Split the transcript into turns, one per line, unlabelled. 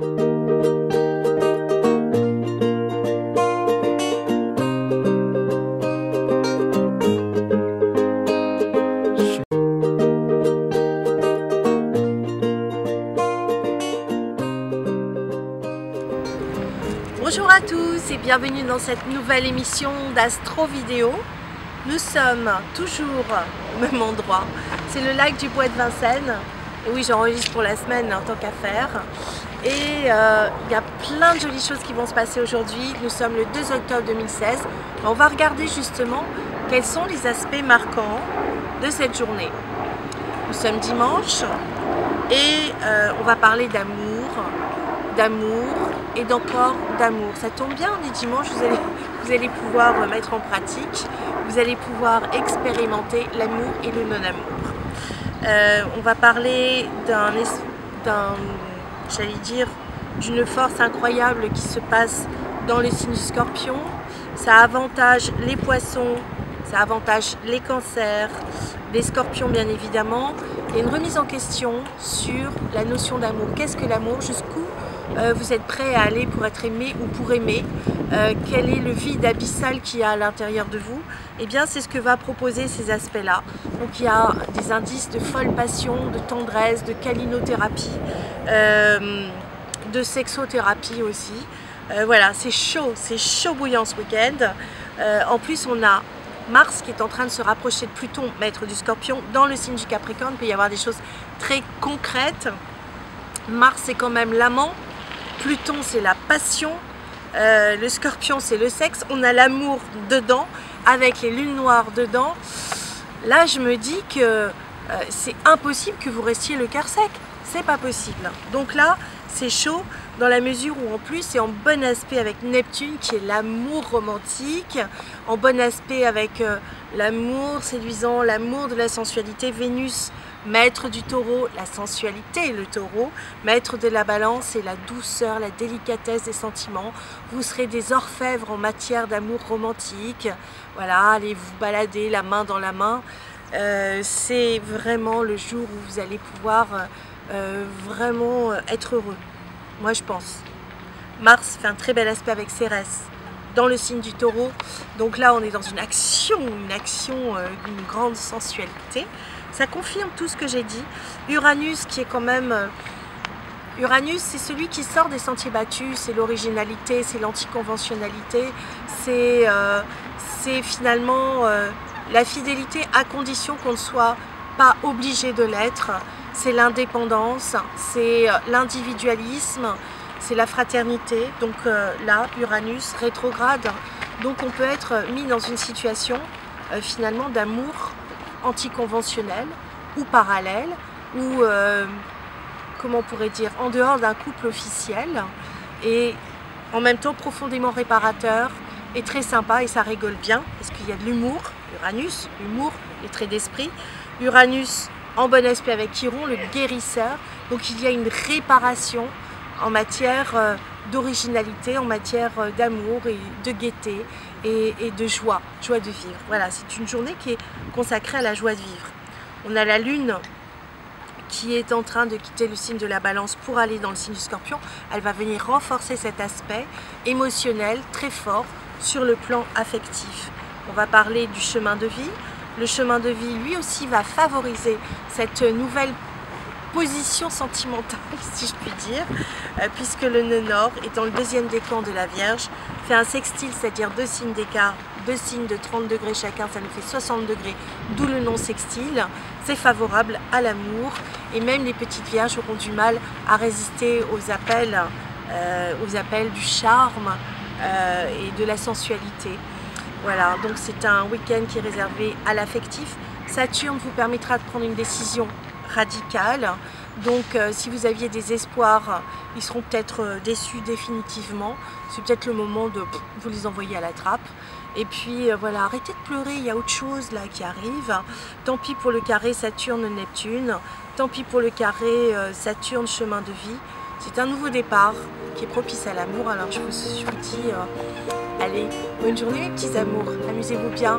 Bonjour à tous et bienvenue dans cette nouvelle émission d'Astro Vidéo. Nous sommes toujours au même endroit, c'est le lac du Bois de Vincennes. Et oui, j'enregistre pour la semaine en tant qu'à faire. Et il y a plein de jolies choses qui vont se passer aujourd'hui. Nous sommes le 2 octobre 2016. On va regarder justement quels sont les aspects marquants de cette journée. Nous sommes dimanche et on va parler d'amour et d'encore d'amour. Ça tombe bien, on est dimanche, vous allez pouvoir mettre en pratique, vous allez pouvoir expérimenter l'amour et le non-amour. On va parler d'une force incroyable qui se passe dans le signe du Scorpion. Ça avantage les poissons, ça avantage les cancers, les scorpions bien évidemment. Il y a une remise en question sur la notion d'amour. Qu'est-ce que l'amour? Jusqu'où vous êtes prêt à aller pour être aimé ou pour aimer? Quel est le vide abyssal qu'il y a à l'intérieur de vous? Eh bien, c'est ce que va proposer ces aspects-là. Donc, il y a des indices de folle passion, de tendresse, de câlinothérapie, de sexothérapie aussi. Voilà, c'est chaud bouillant ce week-end. En plus, on a Mars qui est en train de se rapprocher de Pluton, maître du Scorpion, dans le signe du Capricorne. Il peut y avoir des choses très concrètes. Mars, c'est quand même l'amant. Pluton, c'est la passion. Le Scorpion, c'est le sexe. On a l'amour dedans, avec les lunes noires dedans. Là, je me dis que c'est impossible que vous restiez le cœur sec. C'est pas possible. Donc là, c'est chaud dans la mesure où en plus c'est en bon aspect avec Neptune qui est l'amour romantique, en bon aspect avec l'amour séduisant, l'amour de la sensualité. Vénus, maître du taureau, la sensualité, le taureau, maître de la balance et la douceur, la délicatesse des sentiments. Vous serez des orfèvres en matière d'amour romantique. Voilà, allez vous balader la main dans la main. C'est vraiment le jour où vous allez pouvoir vraiment être heureux. Moi je pense. Mars fait un très bel aspect avec Cérès dans le signe du taureau. Donc là on est dans une action d'une grande sensualité. Ça confirme tout ce que j'ai dit. Uranus qui est quand même... Uranus c'est celui qui sort des sentiers battus, c'est l'originalité, c'est l'anticonventionnalité, c'est finalement la fidélité à condition qu'on ne soit pas obligé de l'être. C'est l'indépendance, c'est l'individualisme, c'est la fraternité. Donc là, Uranus rétrograde. Donc on peut être mis dans une situation finalement d'amour anticonventionnel ou parallèle ou comment on pourrait dire, en dehors d'un couple officiel et en même temps profondément réparateur et très sympa et ça rigole bien parce qu'il y a de l'humour. Uranus, l'humour, les traits d'esprit. Uranus en bon aspect avec Chiron, le guérisseur. Donc il y a une réparation en matière d'originalité, en matière d'amour et de gaieté et de joie de vivre. Voilà, c'est une journée qui est consacrée à la joie de vivre. On a la Lune qui est en train de quitter le signe de la Balance pour aller dans le signe du Scorpion. Elle va venir renforcer cet aspect émotionnel très fort sur le plan affectif. On va parler du chemin de vie. Le chemin de vie, lui aussi, va favoriser cette nouvelle position sentimentale, si je puis dire, puisque le nœud nord est dans le deuxième décan de la Vierge, fait un sextile, c'est-à-dire 2 signes d'écart, 2 signes de 30 degrés chacun, ça nous fait 60 degrés, d'où le nom sextile. C'est favorable à l'amour, et même les petites vierges auront du mal à résister aux appels du charme et de la sensualité. Voilà, donc c'est un week-end qui est réservé à l'affectif. Saturne vous permettra de prendre une décision radicale. Donc si vous aviez des espoirs, ils seront peut-être déçus définitivement. C'est peut-être le moment de vous les envoyer à la trappe. Et puis voilà, arrêtez de pleurer, il y a autre chose là qui arrive. Tant pis pour le carré Saturne-Neptune. Tant pis pour le carré Saturne chemin de vie. C'est un nouveau départ qui est propice à l'amour. Alors je vous dis, allez, bonne journée mes petits amours, amusez-vous bien.